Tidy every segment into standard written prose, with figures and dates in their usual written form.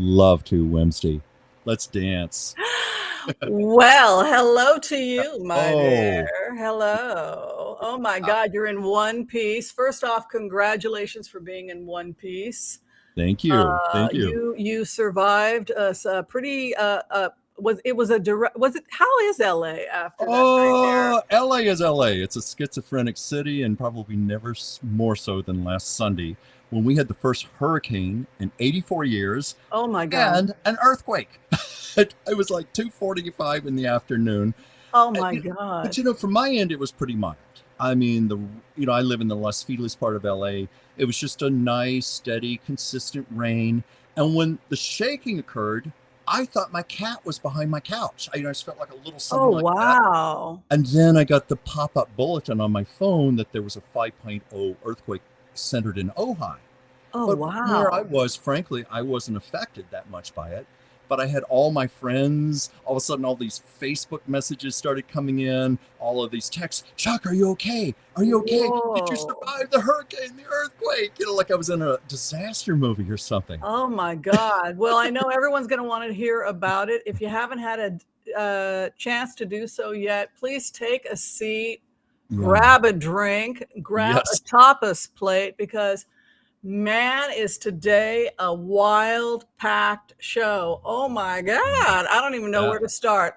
Love to, Whimsy. Let's dance. Well, hello to you, my Oh, dear. Hello. Oh my uh, God, you're in one piece. First off, congratulations for being in one piece. thank you. Thank you. You survived a pretty was a direct was it how is LA after that nightmare? Oh, LA is LA. It's a schizophrenic city, and probably never more so than last Sunday when we had the first hurricane in 84 years Oh my God. and an earthquake. It was like 2:45 in the afternoon. Oh And, my but God. from my end, it was pretty mild. I mean, I live in the Los Feliz part of LA. It was just a nice, steady, consistent rain. And when the shaking occurred, I thought my cat was behind my couch. I just felt like a little Oh something like that. wow. And then I got the pop-up bulletin on my phone that there was a 5.0 earthquake centered in Ojai. Oh But from where I wow. was, frankly, I wasn't affected that much by it. But I had all my friends, all of a sudden, all these Facebook messages started coming in, all of these texts. Chuck, are you okay? Are you okay? Did you Whoa. survive the hurricane, the earthquake? Like I was in a disaster movie or something. Oh my God. Well, I know everyone's going to want to hear about it. If you haven't had a chance to do so yet, please take a seat, Yeah. grab a drink, grab a Yes. tapas plate, because man, is today a wild packed show. Oh my God. I don't even know Yeah. where to start.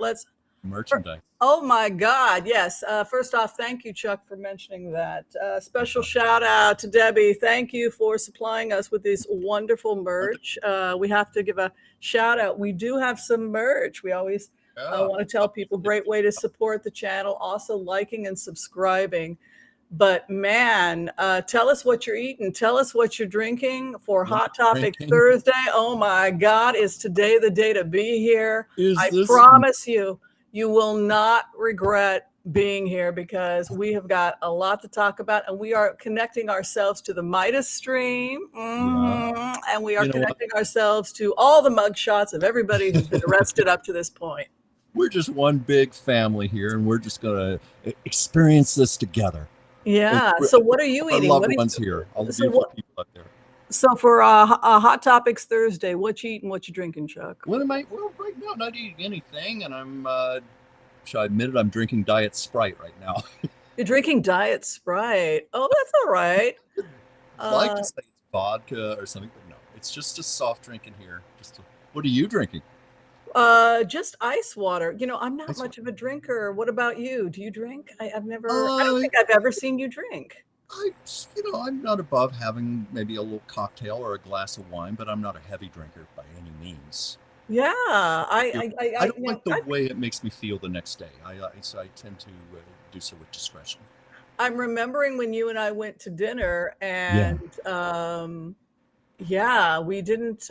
Merchandise. Oh my God, yes. First off, thank you, Chuck, for mentioning that. Special shout out to Debbie. Thank you for supplying us with this wonderful merch. We have to give a shout out. We do have some merch. We always Yeah. want to tell people great way to support the channel, also liking and subscribing. But man, tell us what you're eating. Tell us what you're drinking for What Hot Topics drinking? Thursday. Oh my God, is today the day to be here? Is I this? promise you, you will not regret being here because we have got a lot to talk about, and we are connecting ourselves to the Meidas stream. Yeah. And we are You know what? connecting ourselves to all the mugshots of everybody who's been arrested up to this point. We're just one big family here, and we're just going to experience this together. And Yeah. So what are you our eating? loved What are ones here, all the so beautiful what people out there. so for Hot Topics Thursday, what you eating? What you drinking, Chuck? What am I? Well, right now, I'm not eating anything, and should I admit it? I'm drinking Diet Sprite right now. You're drinking Diet Sprite. Oh, that's all right. I'd like to Uh, say it's vodka or something, but no, it's just a soft drink in here. What are you drinking? just ice water. I'm I not swear. much of a drinker. What about you? Do you drink? I don't Uh, think I've ever seen you drink. I, I'm not above having maybe a little cocktail or a glass of wine, but I'm not a heavy drinker by any means. Yeah, I don't you know, like the way it makes me feel the next day. So I tend to do so with discretion. I'm remembering when you and I went to dinner, Yeah. and yeah, we didn't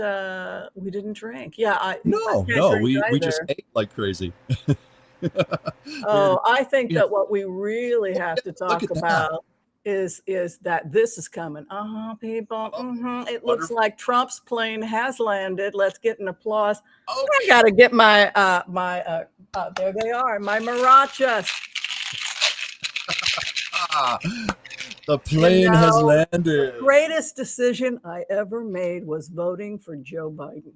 drink. Yeah, I No, can't no, drink we just either. ate like crazy. We're Oh, I think yeah, that what we really have to look talk at that. about is that this is coming. People. Oh, It looks wonderful. like Trump's plane has landed. Let's get an applause. I Okay. gotta get there they are, my marachas. Ah, the You plane has know, the landed. greatest decision I ever made was voting for Joe Biden.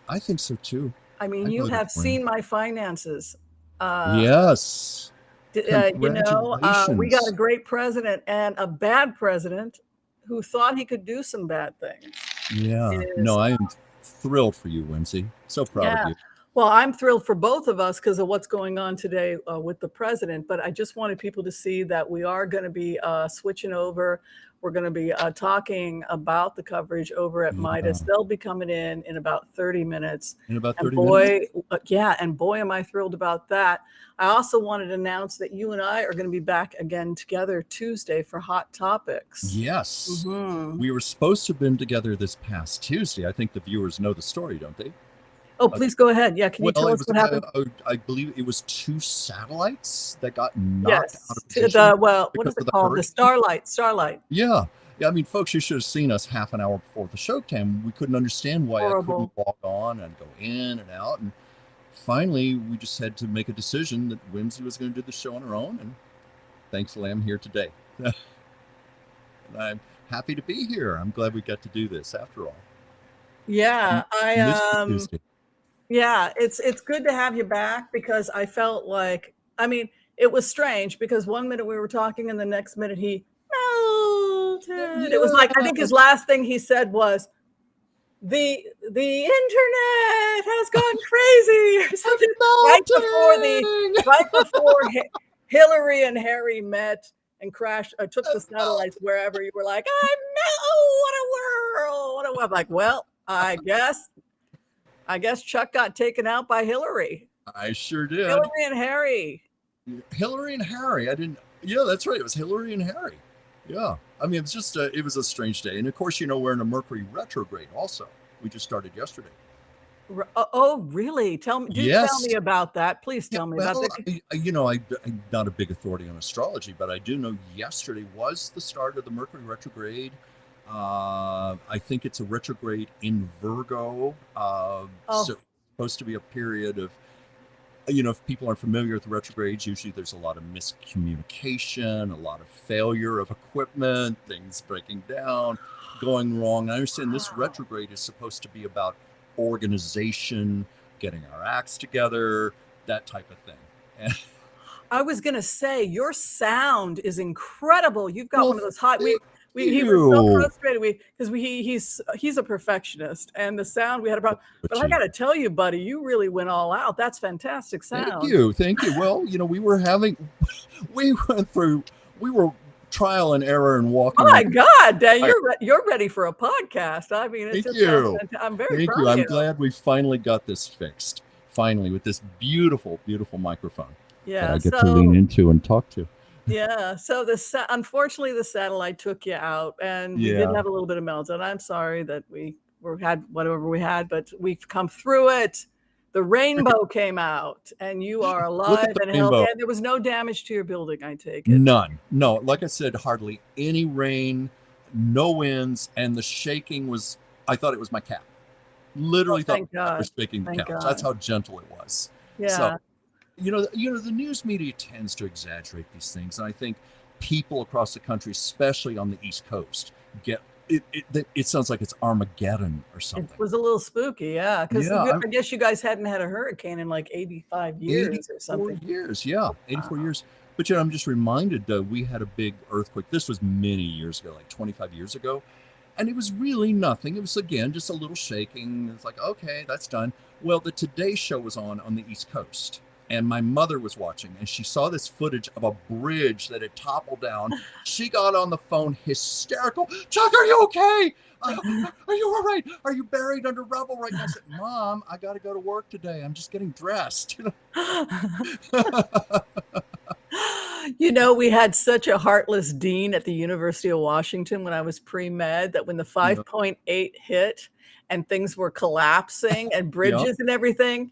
I think so too. I mean, I you voted have for him. seen my finances. Uh, Yes. we got a Congratulations. great president and a bad president who thought he could do some bad things. Yeah. Is No, I am thrilled for you, Whimsy. So proud of Yeah. you. Well, I'm thrilled for both of us because of what's going on today with the president. But I just wanted people to see that we are going to be switching over. We're going to be talking about the coverage over at Yeah. Midas. They'll be coming in about 30 minutes. In about And 30 minutes? boy, yeah, and boy, am I thrilled about that. I also wanted to announce that you and I are going to be back again together Tuesday for Hot Topics. Yes. Hmm. We were supposed to have been together this past Tuesday. I think the viewers know the story, don't they? Oh, Uh, please go ahead. Yeah, can you well, tell it us was, what happened? I believe it was two satellites that got knocked out Yes, of to position what because is of it the called? The hurricane. Starlight. Yeah. Yeah, I mean, folks, you should have seen us half an hour before the show came. We couldn't understand why I couldn't Horrible. log on and go in and out. And finally, we just had to make a decision that Whimsy was going to do the show on her own. And thankfully, I'm here today. And I'm happy to be here. I'm glad we got to do this after all. Yeah, Missed the Tuesday. yeah, it's good to have you back because I felt like, I mean, it was strange because one minute we were talking and the next minute he melted. It was like, I think his Yes. last thing he said was, the internet has gone crazy or something right before Hillary and Harry met and crashed took the satellites wherever. You were like, I know, what a world, what a world. I'm like, well, I guess Chuck got taken out by Hillary. I sure did. Hillary and Harry. Hillary and Harry. I didn't. Yeah, that's right. It was Hillary and Harry. Yeah. I mean, it's just it was a strange day, and of course, we're in a Mercury retrograde. Also, we just started yesterday. Oh, really? Tell me. Tell me about that. Please tell me about that. I'm not a big authority on astrology, but I do know yesterday was the start of the Mercury retrograde. I think it's a retrograde in Virgo. So it's supposed to be a period of, if people aren't familiar with retrogrades, usually there's a lot of miscommunication, a lot of failure of equipment, things breaking down, going wrong. I understand this retrograde is supposed to be about organization, getting our acts together, that type of thing. I was going to say, your sound is incredible. You've got one of those hot. He was so frustrated because he's a perfectionist, and the sound we had a problem. But I got to tell you, buddy, you really went all out. That's fantastic sound. Thank you. Well, we were trial and error and walking. Oh my God, Dan, you're ready for a podcast. I mean, it's I'm very proud of you. I'm glad we finally got this fixed. Finally, with this beautiful, beautiful microphone. Yeah, that I get to lean into and talk to. Yeah. So unfortunately, the satellite took you out, and we did have a little bit of meltdown. I'm sorry that we had whatever we had, but we've come through it. The rainbow came out, and you are alive and healthy. And there was no damage to your building, I take it. None. No, like I said, hardly any rain, no winds, and the shaking was. I thought it was my cat. Literally thought I was shaking the couch. That's how gentle it was. Yeah. So, the news media tends to exaggerate these things, and I think people across the country, especially on the East Coast, get it sounds like it's Armageddon or something. It was a little spooky, yeah, because I guess you guys hadn't had a hurricane in like 85 years or something. 84 years, yeah, 84 years. But I'm just reminded we had a big earthquake. This was many years ago, like 25 years ago, and it was really nothing. It was, again, just a little shaking. It's like, okay, that's done. Well, the Today Show was on the East Coast, and my mother was watching, and she saw this footage of a bridge that had toppled down. She got on the phone hysterical. Chuck, are you okay? Are you all right? Are you buried under rubble right now? I said, Mom, I got to go to work today. I'm just getting dressed. We had such a heartless dean at the University of Washington when I was pre-med that when the 5.8 hit and things were collapsing and bridges and everything,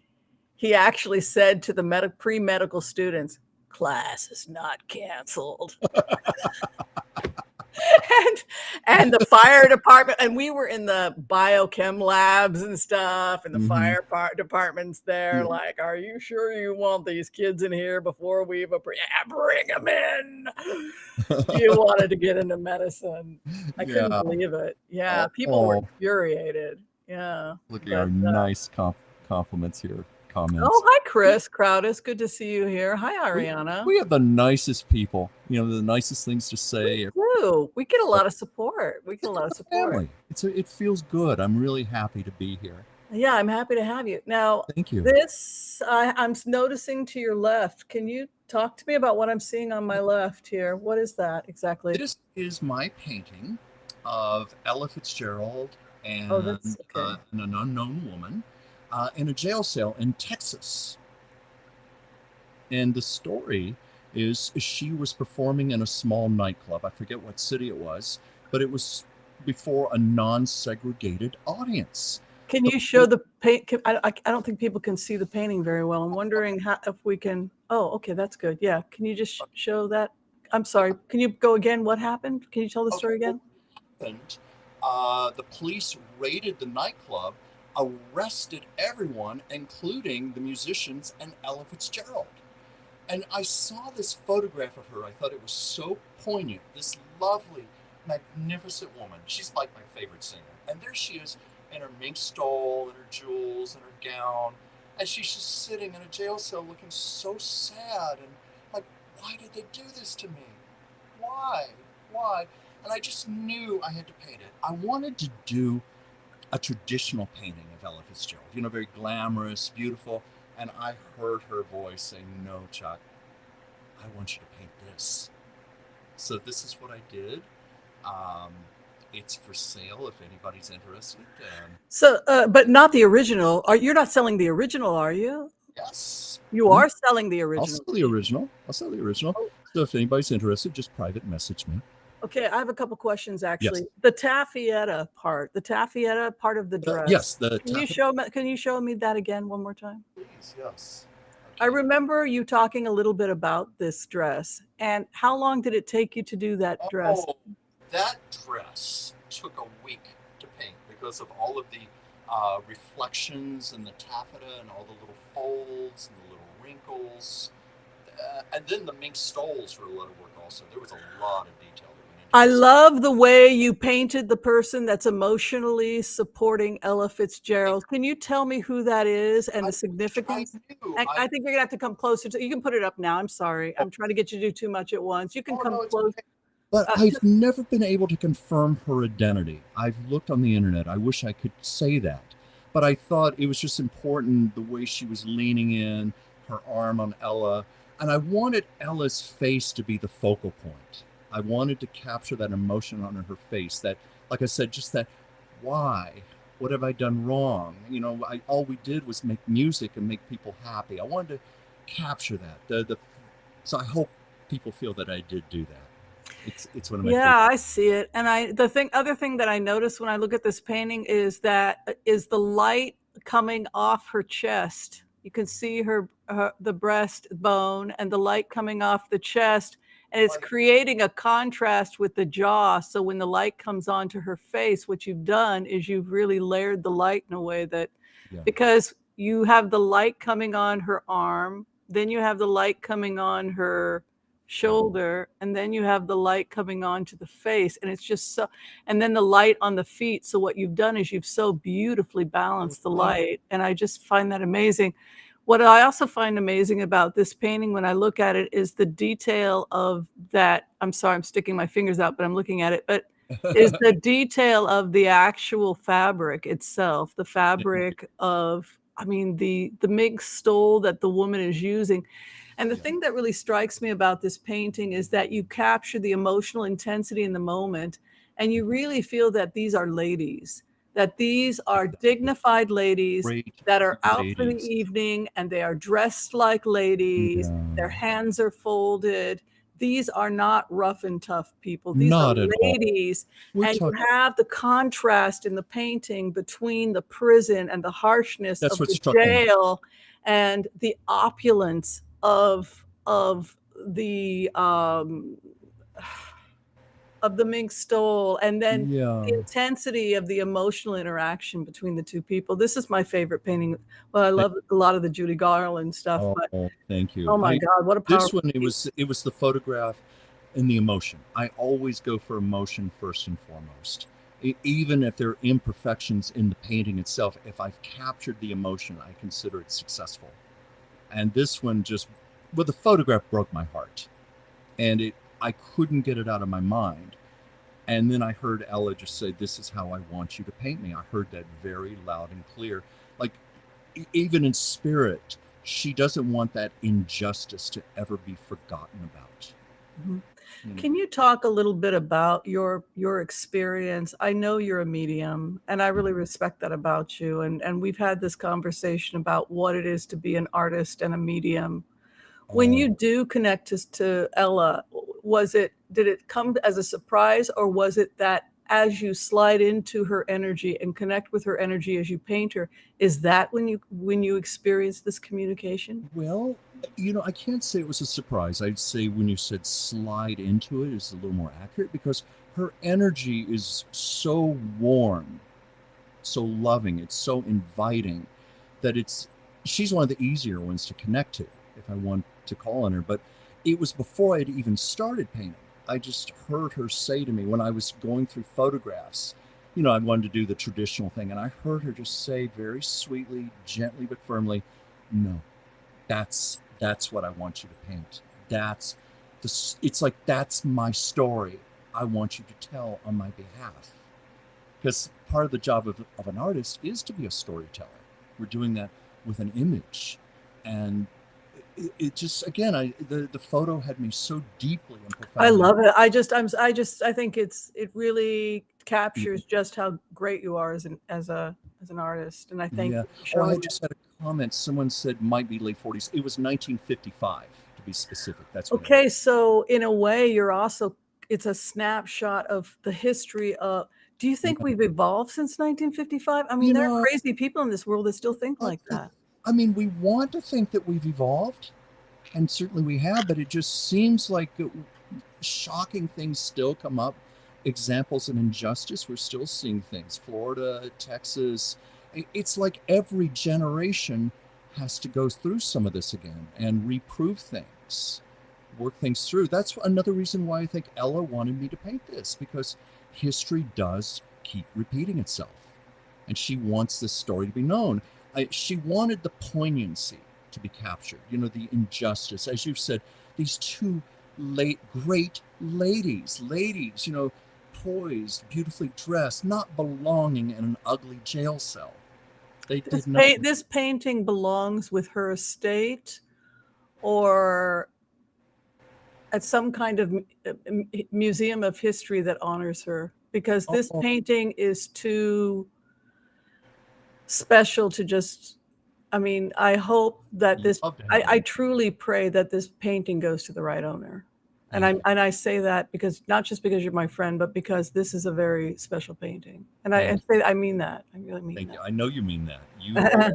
he actually said to the pre-medical students, class is not canceled. and the fire department, and we were in the biochem labs and stuff, and the fire department's there, like, are you sure you want these kids in here before we bring them in? You wanted to get into medicine. I couldn't believe it. Yeah, people were infuriated. Yeah. Look at our nice compliments here. Comments. Oh, hi, Chris Crowdis. Good to see you here. Hi, Ariana. We have the nicest people. The nicest things to say. We get a lot of support. Family. It feels good. I'm really happy to be here. Yeah, I'm happy to have you. Now, thank you. I'm noticing to your left. Can you talk to me about what I'm seeing on my left here? What is that exactly? This is my painting of Ella Fitzgerald and an unknown woman. In a jail cell in Texas. And the story is she was performing in a small nightclub. I forget what city it was, but it was before a non-segregated audience. Can you show the paint? I don't think people can see the painting very well. I'm wondering if we can. Oh, okay, that's good. Yeah. Can you just show that? I'm sorry. Can you go again? What happened? Can you tell the story again? The police raided the nightclub, arrested everyone, including the musicians and Ella Fitzgerald. And I saw this photograph of her. I thought it was so poignant. This lovely, magnificent woman. She's like my favorite singer. And there she is in her mink stole and her jewels and her gown. And she's just sitting in a jail cell looking so sad and like, why did they do this to me? Why? Why? And I just knew I had to paint it. I wanted to do a traditional painting of Ella Fitzgerald, very glamorous, beautiful. And I heard her voice saying, no, Chuck, I want you to paint this. So this is what I did. It's for sale if anybody's interested. So, but not the original. You're not selling the original, are you? Yes. You are selling the original. I'll sell the original. Oh. So if anybody's interested, just private message me. Okay, I have a couple questions actually. Yes. The taffeta part of the dress. Yes. Can you show me that again one more time? Please, yes. Okay. I remember you talking a little bit about this dress. And how long did it take you to do that dress? That dress took a week to paint because of all of the reflections and the taffeta and all the little folds and the little wrinkles. And then the mink stoles were a lot of work also. There was a lot of detail that went into I love the way you painted the person that's emotionally supporting Ella Fitzgerald. Can you tell me who that is and the significance? I think you're gonna have to come closer to. You can put it up now. I'm sorry. I'm trying to get you to do too much at once. You can come close. Okay. But I've never been able to confirm her identity. I've looked on the internet. I wish I could say that. But I thought it was just important the way she was leaning in, her arm on Ella. And I wanted Ella's face to be the focal point. I wanted to capture that emotion on her face. That, like I said, just that, why? What have I done wrong? All we did was make music and make people happy. I wanted to capture that. So I hope people feel that I did do that. It's one of my favorites. I see it. And other thing that I notice when I look at this painting is the light coming off her chest. You can see the breastbone and the light coming off the chest, and it's creating a contrast with the jaw. So when the light comes onto her face, what you've done is you've really layered the light in a way that, because you have the light coming on her arm, then you have the light coming on her shoulder, and then you have the light coming onto the face, and it's just so, and then the light on the feet. So what you've done is you've so beautifully balanced the light, and I just find that amazing. What I also find amazing about this painting when I look at it is the detail of that. I'm sorry, I'm sticking my fingers out, but I'm looking at it, but is the detail of the actual fabric itself, the fabric of, the mink stole that the woman is using. And the thing that really strikes me about this painting is that you capture the emotional intensity in the moment, and you really feel that these are ladies, that these are dignified ladies that are out for the evening, and they are dressed like ladies. Their hands are folded. These are not rough and tough people. These are ladies. And you have the contrast in the painting between the prison and the harshness of the jail and the opulence of the mink stole, and then the intensity of the emotional interaction between the two people. This is my favorite painting. Well, I love a lot of the Judy Garland stuff. But thank you. Oh my God, what a powerful this one, it was the photograph and the emotion. I always go for emotion first and foremost. Even if there are imperfections in the painting itself, if I've captured the emotion, I consider it successful. And this one the photograph broke my heart, and I couldn't get it out of my mind. And then I heard Ella just say, "This is how I want you to paint me." I heard that very loud and clear. Like, even in spirit, she doesn't want that injustice to ever be forgotten about. Mm-hmm. Can you talk a little bit about your experience? I know you're a medium, and I really respect that about you. And we've had this conversation about what it is to be an artist and a medium. When you do connect to Ella, did it come as a surprise, or was it that as you slide into her energy and connect with her energy as you paint her, is that when you experience this communication? Well, I can't say it was a surprise. I'd say when you said slide into it is a little more accurate, because her energy is so warm, so loving, it's so inviting that she's one of the easier ones to connect to, if I want to call on her. But it was before I'd even started painting. I just heard her say to me when I was going through photographs, I wanted to do the traditional thing. And I heard her just say very sweetly, gently but firmly, no, that's what I want you to paint. That's it's like, that's my story I want you to tell on my behalf. Because part of the job of an artist is to be a storyteller. We're doing that with an image. And it just, again, the photo had me so deeply and profoundly. I love it. I think it really captures just how great you are as an artist. And I think I just had a comment. Someone said might be late 40s. It was 1955 to be specific. That's what okay. So in a way, it's a snapshot of the history of. Do you think we've evolved since 1955? I mean, there are crazy people in this world that still think like that. I mean, we want to think that we've evolved, and certainly we have, but it just seems like shocking things still come up. Examples of injustice, we're still seeing things. Florida, Texas. It's like every generation has to go through some of this again and reprove things, work things through. That's another reason why I think Ella wanted me to paint this, because history does keep repeating itself, and she wants this story to be known. She wanted the poignancy to be captured, the injustice. As you've said, these two great ladies, poised, beautifully dressed, not belonging in an ugly jail cell. This painting belongs with her estate or at some kind of museum of history that honors her, because this painting is too special to just, I hope that I truly pray that this painting goes to the right owner. And I say that because, not just because you're my friend, but because this is a very special painting. And I mean that. I really mean that. Thank you. I know you mean that. You are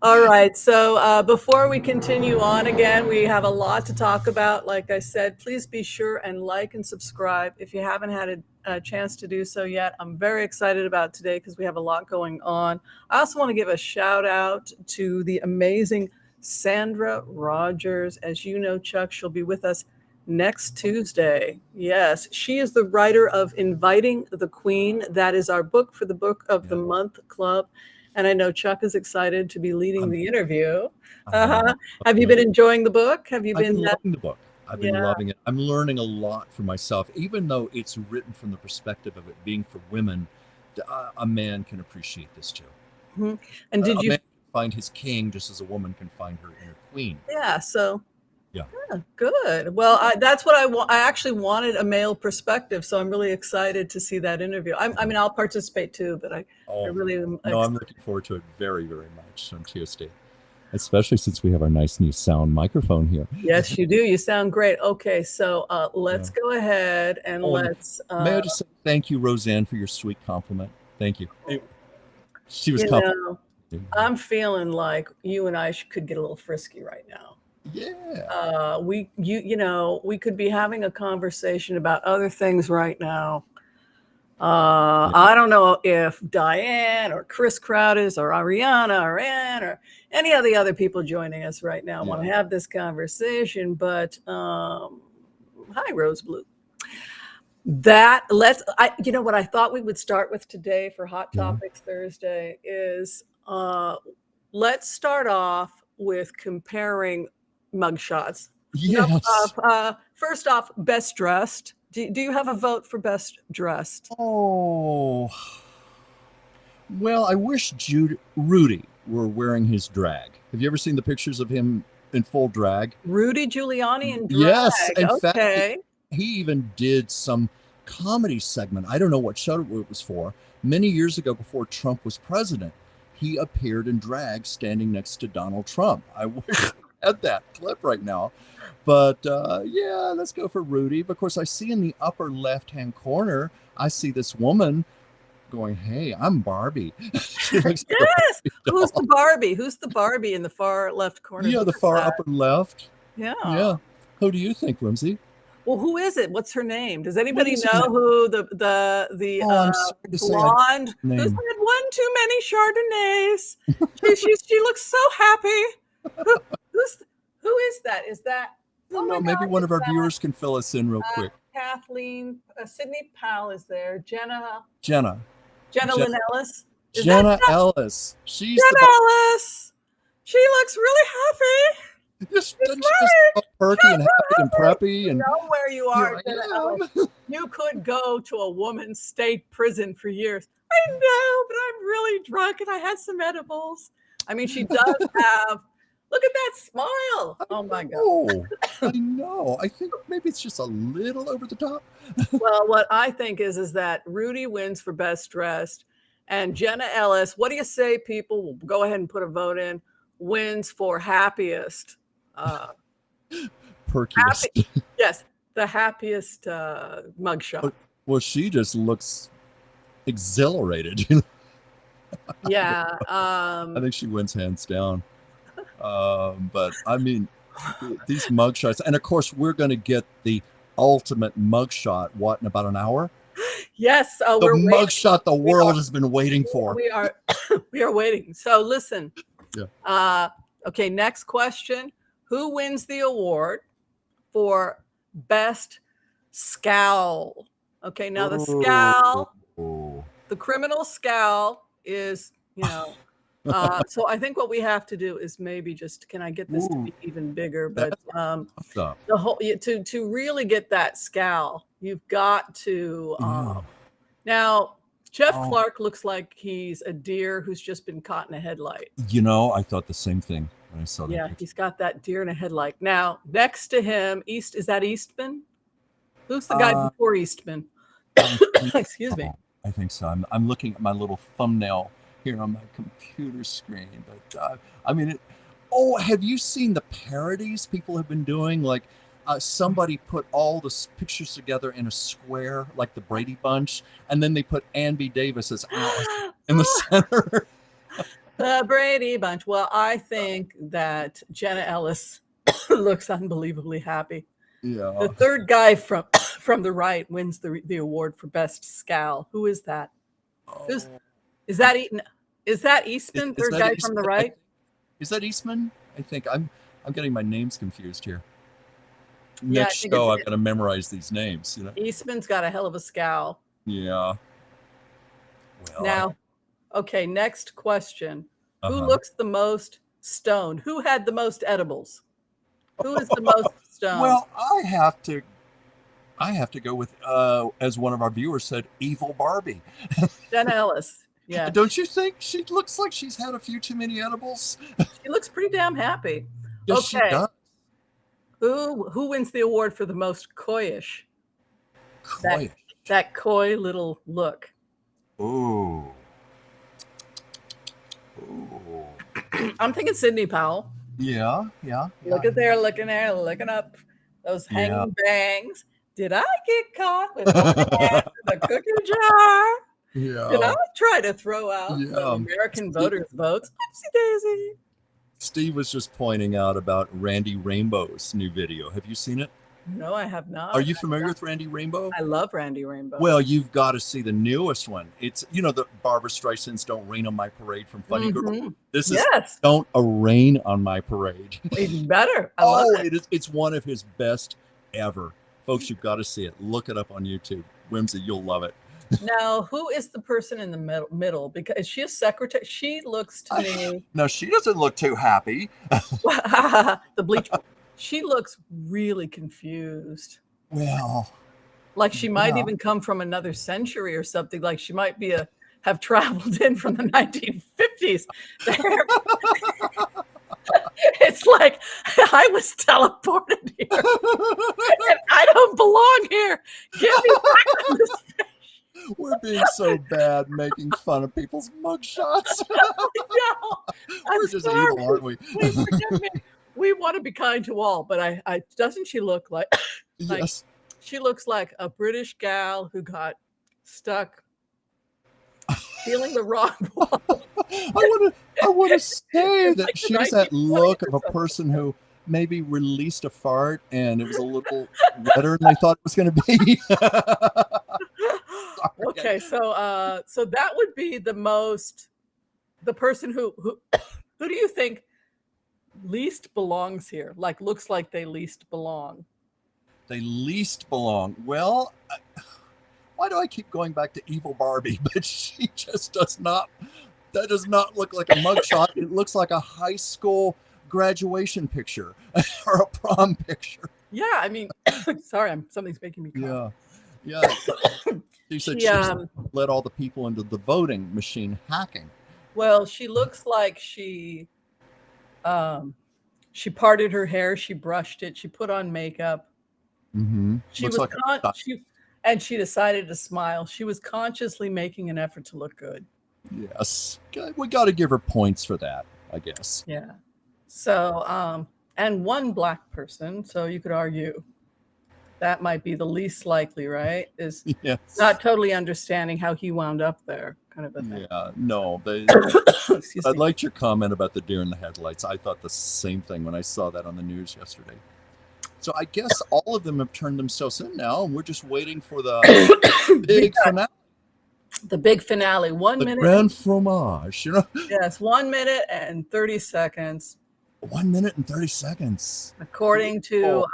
All right. So before we continue on, again, we have a lot to talk about. Like I said, please be sure and like and subscribe if you haven't had a chance to do so yet. I'm very excited about today because we have a lot going on. I also want to give a shout out to the amazing Sandra Rogers. As you know, Chuck, she'll be with us next Tuesday. Yes, she is the writer of Inviting the Queen. That is our book for the Book of the Month Club. And I know Chuck is excited to be leading the interview. Have you been enjoying the book? I've been loving the book. I've been loving it. I'm learning a lot for myself, even though it's written from the perspective of it being for women. A man can appreciate this too. Mm-hmm. And did you man can find his king just as a woman can find her inner queen? Yeah. So. Yeah, good. Well, that's what I want. I actually wanted a male perspective, so I'm really excited to see that interview. I'll participate too, but I really am. No, I'm looking forward to it very, very much on Tuesday, especially since we have our nice new sound microphone here. Yes, you do. You sound great. Okay, so let's go ahead and let's. May I just say thank you, Roseanne, for your sweet compliment. Thank you. She was complimenting. I'm feeling like you and I could get a little frisky right now. Yeah. We could be having a conversation about other things right now. I don't know if Diane or Chris Crowdis or Ariana or Ann or any of the other people joining us right now want to have this conversation, but hi, Rose Blue. What I thought we would start with today for Hot Topics Thursday is let's start off with comparing mugshots. Yes. First off, best dressed. Do you have a vote for best dressed? Oh, well, I wish Rudy were wearing his drag. Have you ever seen the pictures of him in full drag? Rudy Giuliani in drag. Yes. In fact, he even did some comedy segment. I don't know what show it was for. Many years ago, before Trump was president, he appeared in drag standing next to Donald Trump. I wish I had that clip right now. But let's go for Rudy. But of course, I see in the upper left-hand corner, I see this woman going, "Hey, I'm Barbie." Yes. Who's the Barbie? Who's the Barbie in the far left corner? Yeah, the far upper left. Yeah. Yeah. Who do you think, Whimsy? Well, who is it? What's her name? Does anybody know who the blonde who's had one too many Chardonnays? She looks so happy. Who is that? Is that Oh my Maybe God, one of our it's viewers can fill us in real quick. Kathleen, Sidney Powell is there. Jenna Jenna Lynn Ellis. Is that Jenna Ellis. She's Jenna the Ellis? She looks really happy. doesn't she just look perky and happy and preppy and know where you here are, Jenna I Ellis. am. You could go to a woman's state prison for years. I know, but I'm really drunk and I had some edibles. I mean, she does have. Look at that smile. Oh my God. I know. I think maybe it's just a little over the top. Well, what I think is that Rudy wins for best dressed, and Jenna Ellis. What do you say, people? We'll go ahead and put a vote in. Wins for happiest. Perkiest. Yes, the happiest mugshot. Well, she just looks exhilarated. Yeah. I think she wins hands down. But I mean, these mugshots, and of course, we're going to get the ultimate mugshot. What, in about an hour? Yes, the mugshot the world has been waiting for. We are waiting. So listen. Yeah. Okay. Next question: who wins the award for best scowl? Okay. Now the scowl, the criminal scowl is, so I think what we have to do is maybe just, can I get this to be even bigger? But the whole to really get that scowl, you've got to. Now, Jeff Clark looks like he's a deer who's just been caught in a headlight. I thought the same thing when I saw that. Yeah, he's got that deer in a headlight. Now, next to him, is that Eastman? Who's the guy before Eastman? Excuse me. I think so. I'm looking at my little thumbnail here on my computer screen, but I mean, have you seen the parodies people have been doing? Like somebody put all the pictures together in a square, like the Brady Bunch, and then they put Ann B. Davis as Alice in the center. The Brady Bunch. Well, I think that Jenna Ellis looks unbelievably happy. Yeah. The third guy from the right wins the award for best scowl. Who is that? Is that Eastman? Third guy from the right? Is that Eastman? I think I'm getting my names confused here. Next show, I've got to memorize these names. Eastman's got a hell of a scowl. Yeah. Well, now, okay. Next question: who looks the most stoned? Who had the most edibles? Who is the most stoned? Well, I have to go with, as one of our viewers said, Evil Barbie. Jenna Ellis. Yeah. Don't you think she looks like she's had a few too many edibles? She looks pretty damn happy. Yes, she does. Who wins the award for the most coyish? Coyish. That coy little look. Ooh. I'm thinking Sidney Powell. Yeah. Look at there, looking there, looking up. Those hanging bangs. Did I get caught with the cookie jar? Yeah. Did I try to throw out the American voters' votes? Oopsie daisy. Steve was just pointing out about Randy Rainbow's new video. Have you seen it? No, I have not. Are you familiar with Randy Rainbow? I love Randy Rainbow. Well, you've got to see the newest one. It's, the Barbra Streisand's Don't Rain on My Parade from Funny Girl. This is Don't Rain on My Parade. Even better. I love it. It's one of his best ever. Folks, you've got to see it. Look it up on YouTube. Whimsy, you'll love it. Now, who is the person in the middle? Because is she a secretary? She looks to me. No, she doesn't look too happy. The bleach. She looks really confused. Well, like she might even come from another century or something. Like she might have traveled in from the 1950s. It's like I was teleported here, and I don't belong here. Get me back on this stage. We're being so bad making fun of people's mugshots. We're just evil, aren't we? Please forgive me. We want to be kind to all, but I doesn't she look like? Yes. She looks like a British gal who got stuck feeling the wrong wall. I want to say that she has that look of a person who maybe released a fart and it was a little wetter than I thought it was going to be. Okay, so that would be the person who do you think Least belongs here. Like, looks like they least belong. They least belong. Well, why do I keep going back to evil Barbie? But she just does not. That does not look like a mugshot. It looks like a high school graduation picture or a prom picture. Yeah, I mean, sorry, something's making me cough. Yeah. She said she let all the people into the voting machine hacking. Well, she looks like she parted her hair, she brushed it, she put on makeup. Mm-hmm. She looks was and she decided to smile. She was consciously making an effort to look good. Yes, we got to give her points for that, I guess. Yeah. So, and one black person, so you could argue that might be the least likely, right? Is not totally understanding how he wound up there, kind of a thing. Yeah, no. I liked your comment about the deer in the headlights. I thought the same thing when I saw that on the news yesterday. So I guess all of them have turned themselves in now, and we're just waiting for the big finale. The big finale. 1 minute. The grand fromage, you know? Yes, 1 minute and 30 seconds. 1 minute and 30 seconds. According to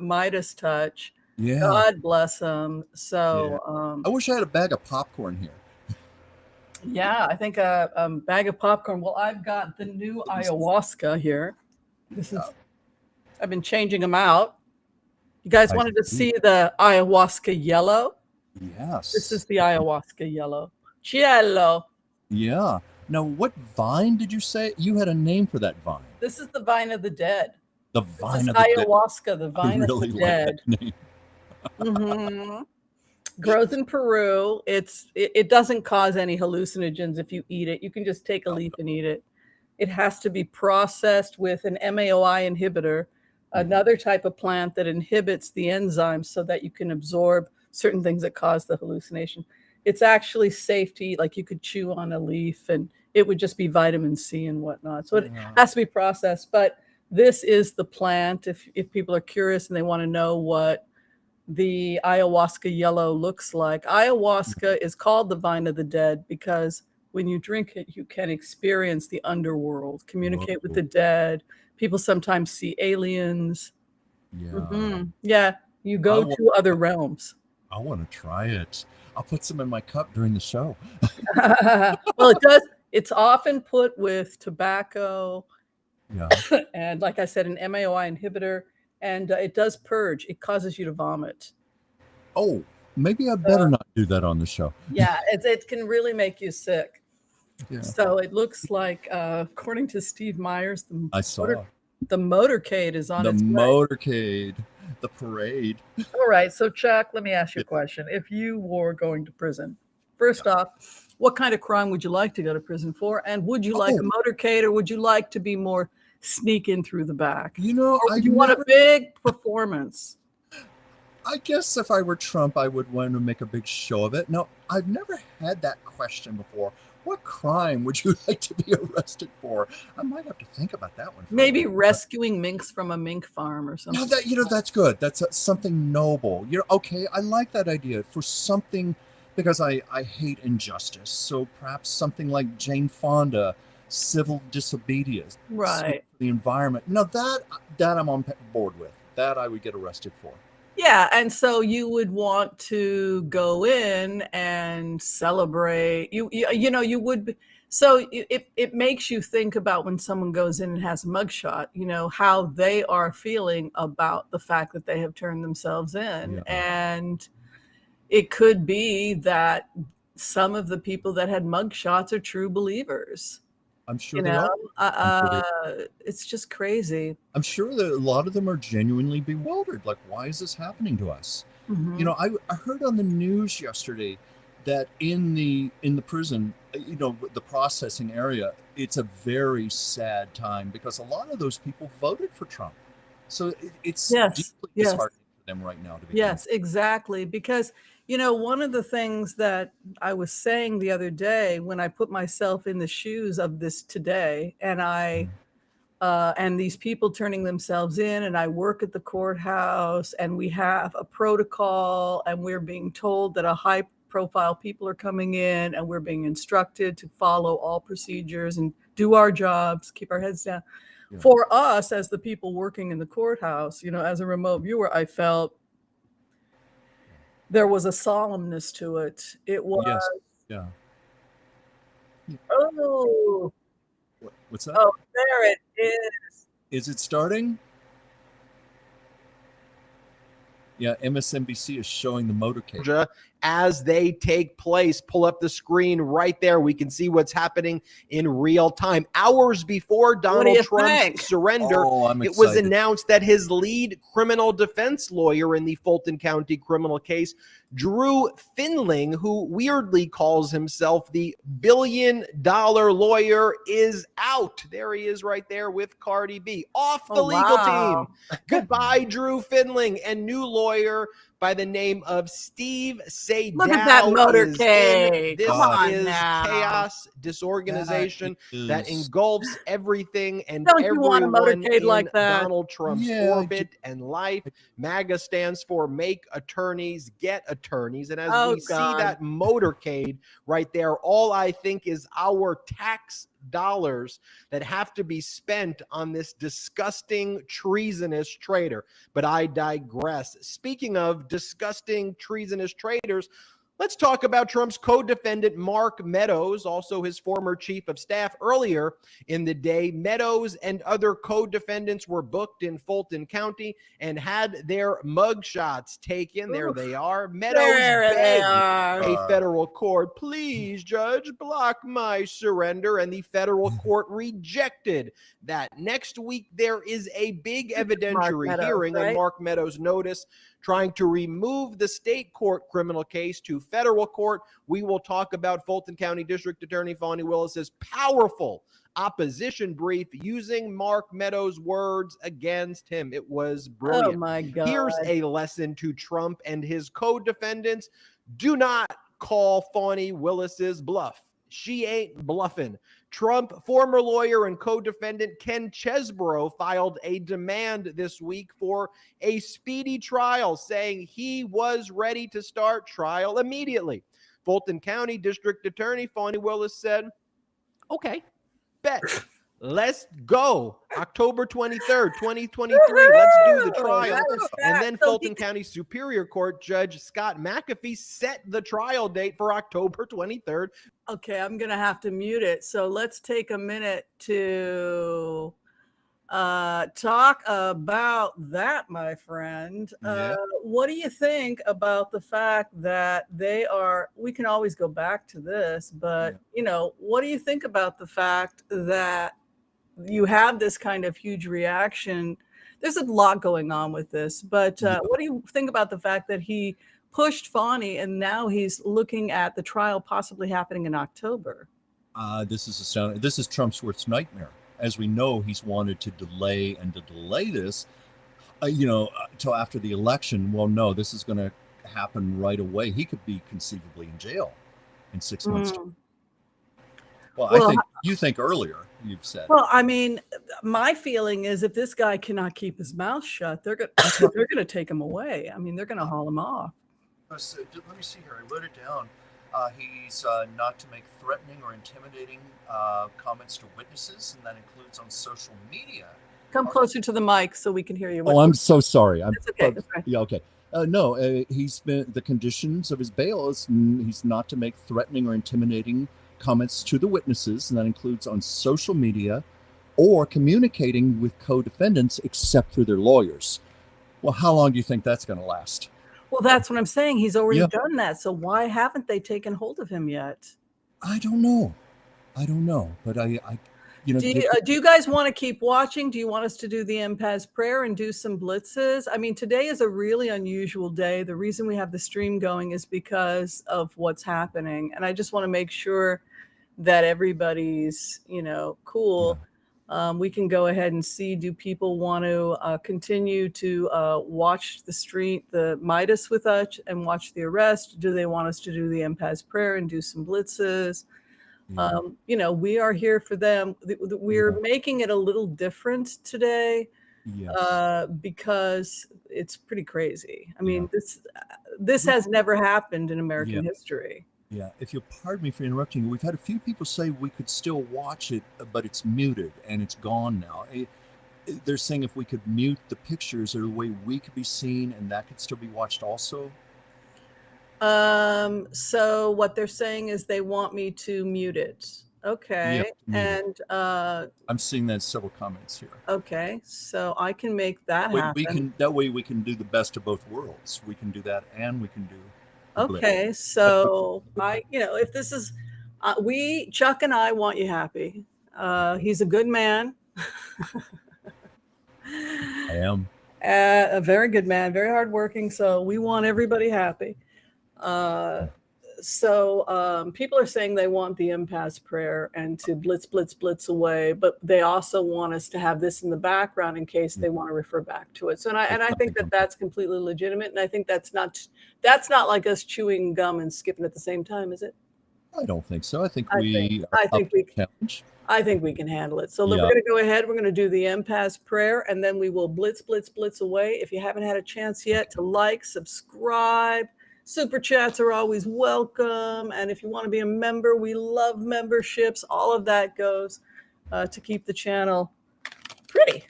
Meidas Touch. Yeah. God bless them. So I wish I had a bag of popcorn here. Yeah, I think a bag of popcorn. Well, I've got the new ayahuasca here. This is I've been changing them out. You guys wanted to see the ayahuasca yellow? Yes. This is the ayahuasca yellow. Cielo. Yeah. Now, what vine did you say? You had a name for that vine. This is the vine of the dead. The vine of the ayahuasca, dead. the vine of the dead. Like that name. Mm-hmm. Grows in Peru. It doesn't cause any hallucinogens if you eat it. You can just take a leaf and eat it. It has to be processed with an MAOI inhibitor, another type of plant that inhibits the enzymes so that you can absorb certain things that cause the hallucination. It's actually safe to eat, like you could chew on a leaf and it would just be vitamin C and whatnot. So it has to be processed, but this is the plant. If people are curious and they want to know what the ayahuasca yellow looks like. Ayahuasca is called the vine of the dead because when you drink it, you can experience the underworld, communicate with the dead. People sometimes see aliens. Yeah. Mm-hmm. Yeah. You go to other realms. I want to try it. I'll put some in my cup during the show. Well, it does. It's often put with tobacco. Yeah. And like I said, an MAOI inhibitor. And it does purge. It causes you to vomit. Oh, maybe I better not do that on the show. Yeah, it can really make you sick. Yeah. So it looks like, according to Steve Myers, the motorcade is on its way. The motorcade, the parade. All right. So Chuck, let me ask you a question. If you were going to prison, first off, what kind of crime would you like to go to prison for? And would you like a motorcade, or would you like to be more sneak in through the back? You know, or you want a big performance? I guess if I were Trump, I would want to make a big show of it. No, I've never had that question before. What crime would you like to be arrested for? I might have to think about that one. Maybe rescuing minks from a mink farm or something. No, that's good. That's something noble. Okay. I like that idea for something, because I hate injustice. So perhaps something like Jane Fonda, civil disobedience, right? The environment. No, that I'm on board with. That I would get arrested for. Yeah, and so you would want to go in and celebrate. You would be, so it makes you think about when someone goes in and has a mugshot, how they are feeling about the fact that they have turned themselves in. And it could be that some of the people that had mugshots are true believers. I'm sure they are. It's just crazy. I'm sure that a lot of them are genuinely bewildered. Like, why is this happening to us? Mm-hmm. I heard on the news yesterday that in the prison, the processing area, it's a very sad time because a lot of those people voted for Trump. So it's deeply disheartening for them right now to be. Yes, exactly. Because one of the things that I was saying the other day when I put myself in the shoes of this today, and and these people turning themselves in, and I work at the courthouse, and we have a protocol, and we're being told that a high profile people are coming in, and we're being instructed to follow all procedures and do our jobs, keep our heads down. For us, as the people working in the courthouse, as a remote viewer, I felt there was a solemnness to it. It was, Yes. Yeah. oh, What's that? oh, there it is. Is it starting? Yeah, MSNBC is showing the motorcade. As they take place. Pull up the screen right there. We can see what's happening in real time. Hours before Donald Trump's surrender, it was announced that his lead criminal defense lawyer in the Fulton County criminal case, Drew Finling, who weirdly calls himself the billion-dollar lawyer, is out. There he is right there with Cardi B. Off the legal team. Goodbye, Drew Finling. And new lawyer by the name of Steve Sadow. Look at that motorcade. This Come on is now. Chaos, disorganization that engulfs everything and Don't you everyone want a motorcade in like that? Donald Trump's orbit and life. MAGA stands for Make Attorneys Get Attorneys. And as we see that motorcade right there, all I think is our tax dollars that have to be spent on this disgusting, treasonous traitor. But I digress. Speaking of disgusting, treasonous traitors, let's talk about Trump's co-defendant, Mark Meadows, also his former chief of staff. Earlier in the day, Meadows and other co-defendants were booked in Fulton County and had their mugshots taken. There they are. Meadows begged a federal court, please, judge, block my surrender, and the federal court rejected that. Next week, there is a big evidentiary hearing on Mark Meadows' notice trying to remove the state court criminal case to federal court. We will talk about Fulton County District Attorney Fani Willis's powerful opposition brief using Mark Meadows' words against him. It was brilliant. Oh my God. Here's a lesson to Trump and his co-defendants. Do not call Fani Willis's bluff. She ain't bluffing. Trump, former lawyer and co-defendant Ken Chesborough filed a demand this week for a speedy trial, saying he was ready to start trial immediately. Fulton County District Attorney Fani Willis said, okay, bet. Let's go. October 23rd, 2023. Let's do the trial. And then Fulton County Superior Court Judge Scott McAfee set the trial date for October 23rd. Okay, I'm going to have to mute it. So let's take a minute to talk about that, my friend. What do you think about the fact that we can always go back to this, but what do you think about the fact that you have this kind of huge reaction? There's a lot going on with this, but what do you think about the fact that he pushed Fani and now he's looking at the trial possibly happening in October? This is Trump's worst nightmare. As we know, he's wanted to delay this, till after the election. Well, no, this is going to happen right away. He could be conceivably in jail in 6 months. Well, I think you think earlier. You've said. Well, I mean, my feeling is if this guy cannot keep his mouth shut, they're going to take him away. I mean, they're going to haul him off. So, let me see here. I wrote it down. He's not to make threatening or intimidating comments to witnesses, and that includes on social media. Come closer to the mic so we can hear you. I'm so sorry. It's okay. That's right. Yeah, okay. No, he's been the conditions of his bail is he's not to make threatening or intimidating comments to the witnesses, and that includes on social media or communicating with co-defendants except through their lawyers. Well, how long do you think that's going to last? Well, that's what I'm saying. He's already done that. So why haven't they taken hold of him yet? I don't know. But I do you guys want to keep watching? Do you want us to do the MPAS prayer and do some blitzes? I mean, today is a really unusual day. The reason we have the stream going is because of what's happening. And I just want to make sure that everybody's, cool. Yeah. We can go ahead and see, do people want to continue to watch the Meidas with us and watch the arrest? Do they want us to do the MPAS prayer and do some blitzes? Yeah. We are here for them. We're making it a little different today because it's pretty crazy. I mean, this has never happened in American history. Yeah, if you'll pardon me for interrupting you, we've had a few people say we could still watch it, but it's muted and it's gone now. They're saying if we could mute the pictures, or a way we could be seen and that could still be watched also. So what they're saying is they want me to mute it. Okay. Yeah, and I'm seeing that several comments here. Okay, so I can make that happen. That way we can do the best of both worlds. We can do that and we can do okay, so if this is Chuck and I want you happy. He's a good man. I am. A very good man, very hardworking. So we want everybody happy. So people are saying they want the impasse prayer and to blitz away, but they also want us to have this in the background in case they want to refer back to it. So I think that that's completely legitimate, and I think that's not like us chewing gum and skipping at the same time, is it? I don't think so. I think we can handle it. So we're going to go ahead. We're going to do the impasse prayer, and then we will blitz away. If you haven't had a chance yet to like, subscribe. Super chats are always welcome. And if you want to be a member, we love memberships. All of that goes to keep the channel pretty.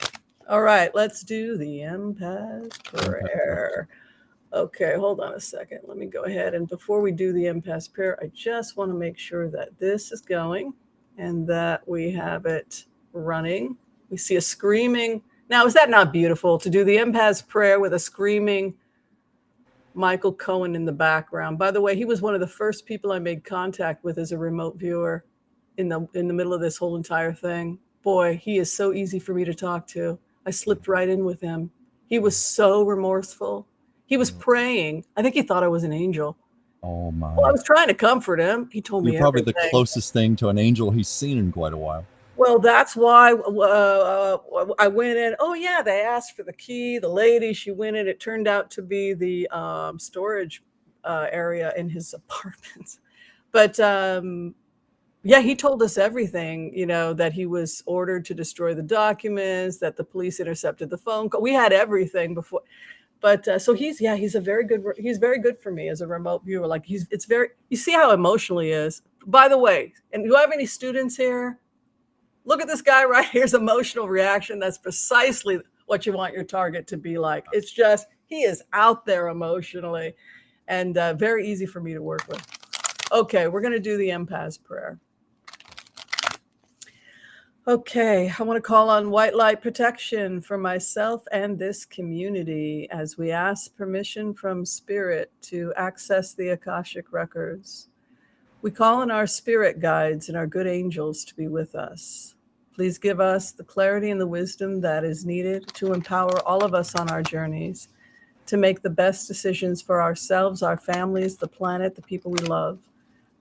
All right, let's do the impasse prayer. Okay, hold on a second. Let me go ahead. And before we do the impasse prayer, I just want to make sure that this is going and that we have it running. We see a screaming. Now, is that not beautiful to do the impasse prayer with a screaming Michael Cohen in the background? By the way, he was one of the first people I made contact with as a remote viewer in the middle of this whole entire thing. Boy, he is so easy for me to talk to. I slipped right in with him. He was so remorseful. He was praying. I think he thought I was an angel. Oh my. Well, I was trying to comfort him. He told me you're probably everything. The closest thing to an angel he's seen in quite a while. Well, that's why I went in. Oh, yeah, they asked for the key. The lady, she went in. It turned out to be the storage area in his apartment. But, yeah, he told us everything, that he was ordered to destroy the documents, that the police intercepted the phone call. We had everything before. But so he's very good for me as a remote viewer. Like you see how emotional he is. By the way, and do you have any students here? Look at this guy right here's emotional reaction. That's precisely what you want your target to be like. It's just, he is out there emotionally and very easy for me to work with. Okay, we're going to do the impasse prayer. Okay, I want to call on white light protection for myself and this community as we ask permission from Spirit to access the Akashic records. We call on our spirit guides and our good angels to be with us. Please give us the clarity and the wisdom that is needed to empower all of us on our journeys, to make the best decisions for ourselves, our families, the planet, the people we love,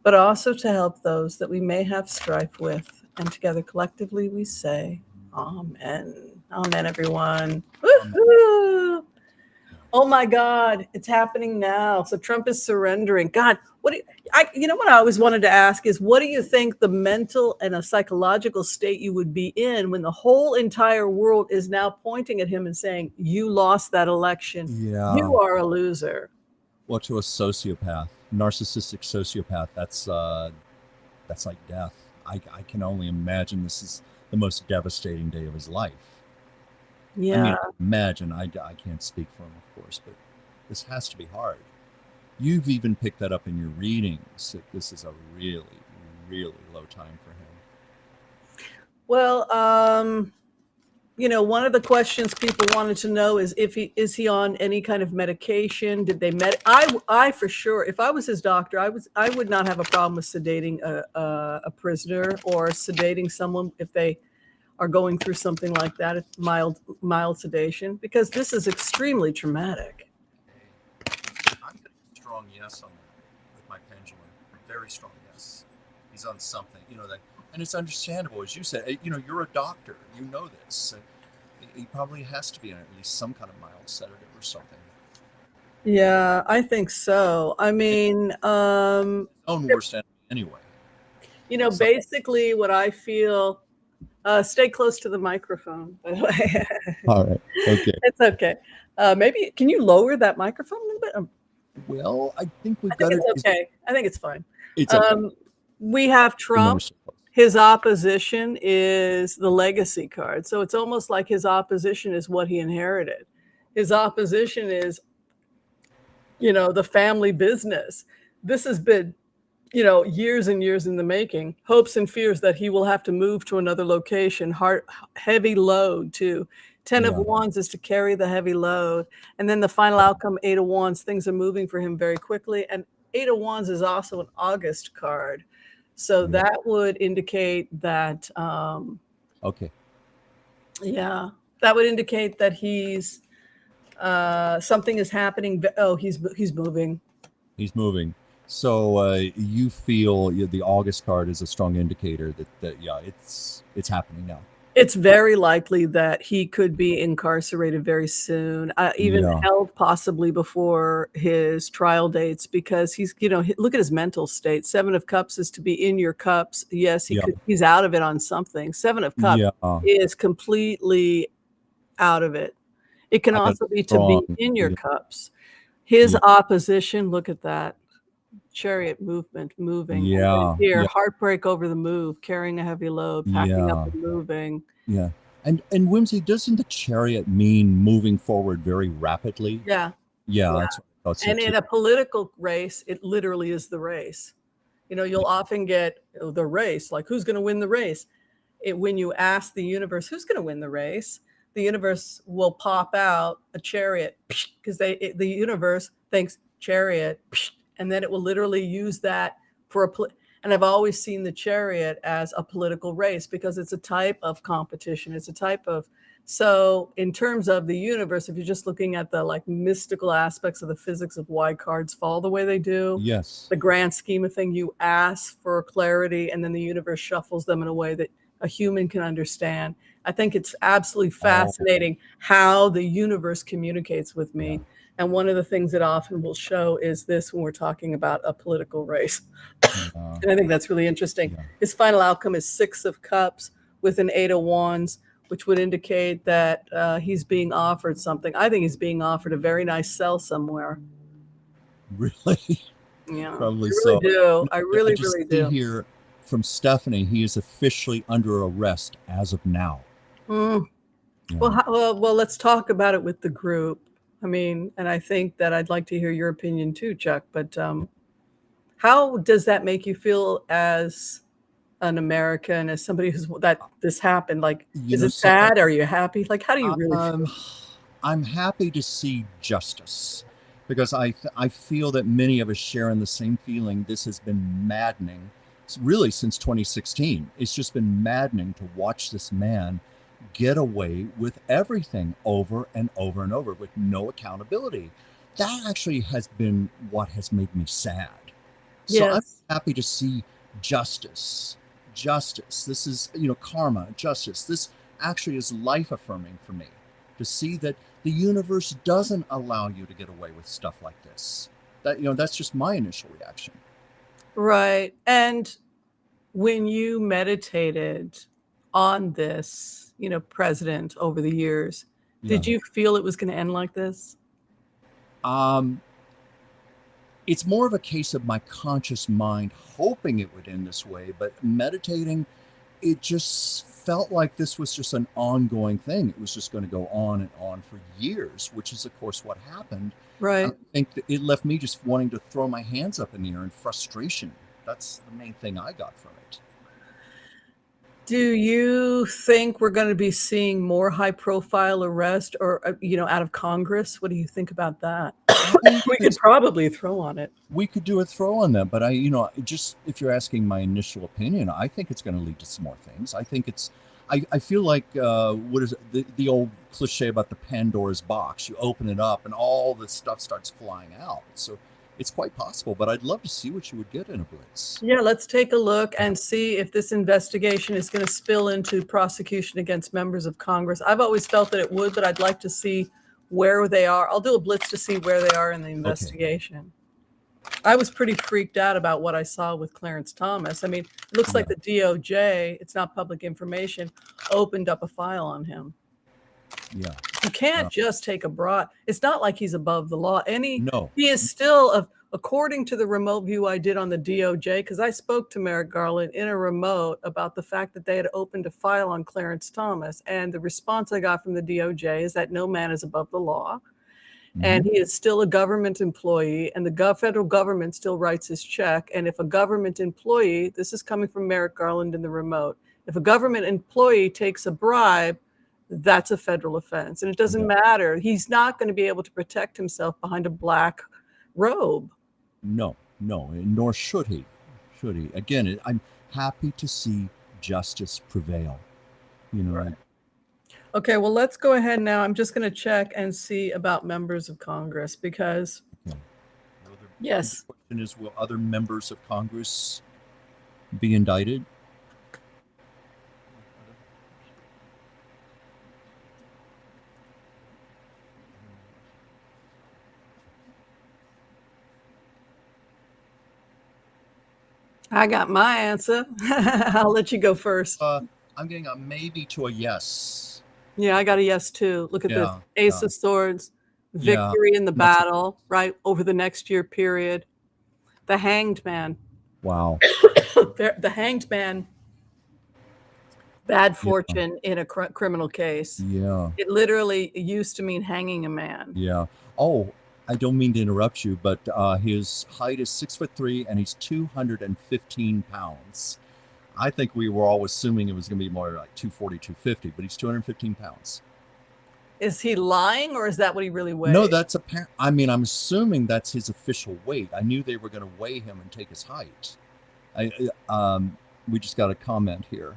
but also to help those that we may have strife with. And together, collectively, we say, Amen. Amen, everyone. Woo-hoo! Oh my God, it's happening now. So Trump is surrendering. God, what I always wanted to ask is, what do you think the mental and a psychological state you would be in when the whole entire world is now pointing at him and saying, you lost that election. Yeah. You are a loser. Well, to a sociopath, narcissistic sociopath, that's like death. I can only imagine this is the most devastating day of his life. Yeah. I mean, imagine, I can't speak for him, of course, but this has to be hard. You've even picked that up in your readings, that this is a really, really low time for him. Well, one of the questions people wanted to know is is he on any kind of medication? Did they I for sure, if I was his doctor, I would not have a problem with sedating a prisoner or sedating someone if they are going through something like that, mild sedation, because this is extremely traumatic. I'm a strong yes on that with my pendulum. Very strong yes. He's on something, that, and it's understandable, as you said. You're a doctor. You know this. He probably has to be on at least some kind of mild sedative or something. Yeah, I think so. I mean, own worst enemy anyway. Basically, what I feel. Stay close to the microphone, by the way. All right. Okay. It's okay. Maybe, can you lower that microphone a little bit? Well, I think we've got it. It's okay. I think it's fine. It's okay. We have Trump. His opposition is the legacy card. So it's almost like his opposition is what he inherited. His opposition is, the family business. This has been, years and years in the making. Hopes and fears that he will have to move to another location. Heavy load too. 10 of Wands is to carry the heavy load. And then the final outcome, 8 of Wands, things are moving for him very quickly. And 8 of Wands is also an August card. So that would indicate that, okay. Yeah, that would indicate that he's, something is happening. Oh, he's moving. He's moving. So you feel the August card is a strong indicator that it's happening now. It's very likely that he could be incarcerated very soon, even held possibly before his trial dates, because he's, look at his mental state. 7 of Cups is to be in your cups. Yes, he's out of it on something. 7 of Cups is completely out of it. It can also be to be in your cups. His opposition, look at that. Chariot movement, moving. Here, heartbreak over the move, carrying a heavy load, packing up and moving. Yeah. And Whimsy, doesn't the Chariot mean moving forward very rapidly? Yeah. That's what I thought so and too. In a political race, it literally is the race. You'll often get the race, like who's going to win the race? When you ask the universe who's going to win the race, the universe will pop out a chariot, because the universe thinks chariot, and then it will literally use that for and I've always seen the Chariot as a political race, because it's a type of competition. It's a type of, so in terms of the universe, if you're just looking at the mystical aspects of the physics of why cards fall the way they do, the grand scheme of thing, you ask for clarity and then the universe shuffles them in a way that a human can understand. I think it's absolutely fascinating how the universe communicates with me. And one of the things it often will show is this when we're talking about a political race. And I think that's really interesting. His final outcome is 6 of Cups with an 8 of Wands, which would indicate that he's being offered something. I think he's being offered a very nice cell somewhere. Really? Yeah. Probably I do. I really do. Here from Stephanie, he is officially under arrest as of now. Well, let's talk about it with the group. And I think that I'd like to hear your opinion too, Chuck, but how does that make you feel as an American, as somebody that this happened? Is it sad? Are you happy? How do you really feel? I'm happy to see justice, because I feel that many of us share in the same feeling. This has been maddening, really, since 2016. It's just been maddening to watch this man get away with everything over and over and over with no accountability. That actually has been what has made me sad. So I'm happy to see justice. This is, karma, justice. This actually is life affirming for me, to see that the universe doesn't allow you to get away with stuff like this. That's just my initial reaction. Right. And when you meditated on this, president over the years, did you feel it was going to end like this? It's more of a case of my conscious mind hoping it would end this way, but meditating, it just felt like this was just an ongoing thing. It was just going to go on and on for years, which is, of course, what happened. Right. I think that it left me just wanting to throw my hands up in the air in frustration. That's the main thing I got from it. Do you think we're going to be seeing more high-profile arrest or, out of Congress? What do you think about that? We could probably throw on it. We could do a throw on that, but just if you're asking my initial opinion, I think it's going to lead to some more things. I think I feel like, what is it, the old cliche about the Pandora's box? You open it up and all this stuff starts flying out. So it's quite possible, but I'd love to see what you would get in a blitz. Yeah, let's take a look and see if this investigation is going to spill into prosecution against members of Congress. I've always felt that it would, but I'd like to see where they are. I'll do a blitz to see where they are in the investigation. Okay. I was pretty freaked out about what I saw with Clarence Thomas. It looks like the DOJ, it's not public information, opened up a file on him. Yeah. You can't just take a broad. It's not like he's above the law. No. He is still according to the remote view I did on the DOJ, because I spoke to Merrick Garland in a remote about the fact that they had opened a file on Clarence Thomas. And the response I got from the DOJ is that no man is above the law. And he is still a government employee, and the federal government still writes his check. And if a government employee, this is coming from Merrick Garland in the remote, if a government employee takes a bribe, that's a federal offense. And it doesn't matter. He's not going to be able to protect himself behind a black robe. No, nor should he. Again, I'm happy to see justice prevail. Right. Okay, well, let's go ahead now. I'm just going to check and see about members of Congress because, yes. The question is, will other members of Congress be indicted? I got my answer. I'll let you go first. I'm getting a maybe to a yes. Yeah, I got a yes too. Look at this. Ace of Swords, victory in the battle, right? Over the next year period. The Hanged Man. Wow. The Hanged Man. Bad fortune in a criminal case. Yeah. It literally used to mean hanging a man. Yeah. Oh, I don't mean to interrupt you, but his height is 6'3" and he's 215 pounds. I think we were all assuming it was going to be more like 240, 250, but he's 215 pounds. Is he lying, or is that what he really weighs? No, that's apparent. I mean, I'm assuming that's his official weight. I knew they were going to weigh him and take his height. We just got a comment here.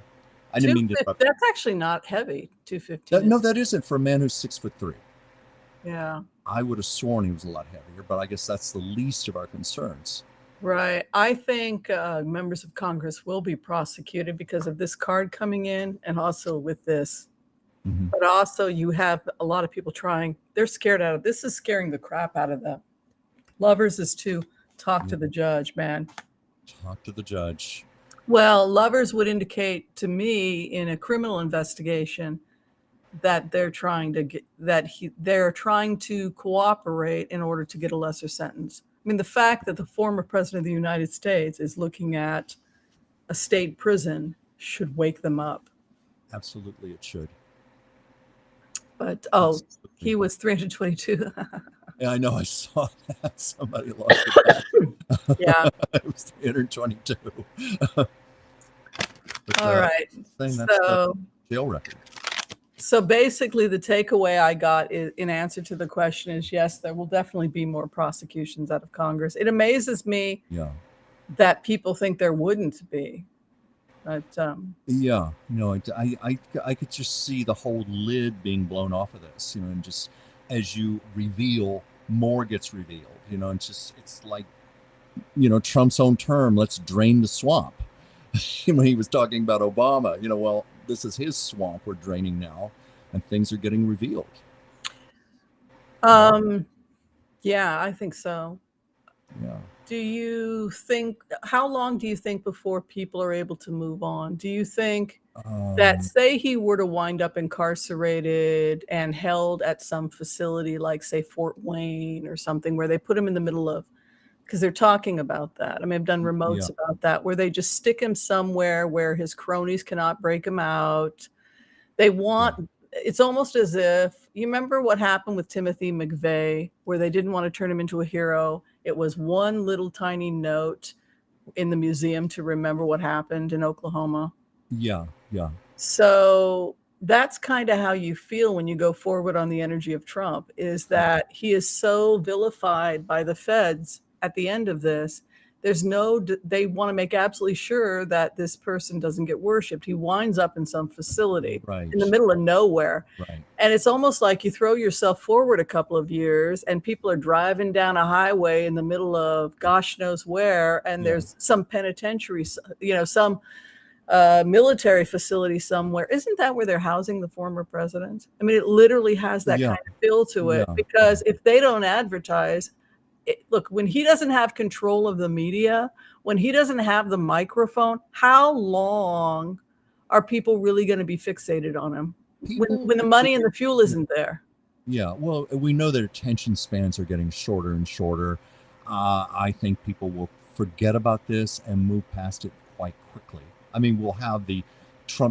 I didn't mean to interrupt. That's actually not heavy. 215. No, that isn't for a man who's 6'3". Yeah. I would have sworn he was a lot heavier, but I guess that's the least of our concerns. Right. I think members of Congress will be prosecuted because of this card coming in and also with this. But also you have a lot of people they're scared out of this. Is scaring the crap out of them. Lovers is to talk to the judge, man. Talk to the judge. Well, lovers would indicate to me in a criminal investigation that they're trying to cooperate in order to get a lesser sentence. I mean, the fact that the former president of the United States is looking at a state prison should wake them up. Absolutely, it should. But, he was 322. Yeah, I know. I saw that. Somebody lost it. Yeah. It was 322. All right. That's the jail record. So basically the takeaway I got is, in answer to the question is, yes, there will definitely be more prosecutions out of Congress. It amazes me that people think there wouldn't be. But I could just see the whole lid being blown off of this, and just as you reveal, more gets revealed, it's like, Trump's own term, let's drain the swamp. When he was talking about Obama, well, this is his swamp we're draining now, and things are getting revealed. Yeah, I think so. Yeah. Do you think, how long do you think before people are able to move on? Do you think that, say he were to wind up incarcerated and held at some facility like, say, Fort Wayne or something, where they put him in the middle of, because they're talking about that. I mean, I've done remotes about that, where they just stick him somewhere where his cronies cannot break him out. They want, it's almost as if, you remember what happened with Timothy McVeigh, where they didn't want to turn him into a hero. It was one little tiny note in the museum to remember what happened in Oklahoma. Yeah. So that's kind of how you feel when you go forward on the energy of Trump, is that he is so vilified by the feds at the end of this. They want to make absolutely sure that this person doesn't get worshipped. He winds up in some facility in the middle of nowhere. Right. And it's almost like you throw yourself forward a couple of years and people are driving down a highway in the middle of gosh knows where. And there's some penitentiary, some military facility somewhere. Isn't that where they're housing the former president? I mean, it literally has that kind of feel to it, because if they don't advertise, look, when he doesn't have control of the media, when he doesn't have the microphone, how long are people really going to be fixated on him when the money and the fuel isn't there? Yeah, well, we know that attention spans are getting shorter and shorter. I think people will forget about this and move past it quite quickly. I mean, we'll have the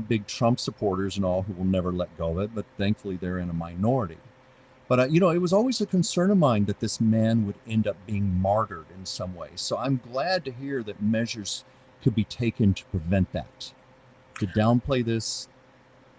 big Trump supporters and all who will never let go of it, but thankfully they're in a minority. But, it was always a concern of mine that this man would end up being martyred in some way. So I'm glad to hear that measures could be taken to prevent that, to downplay this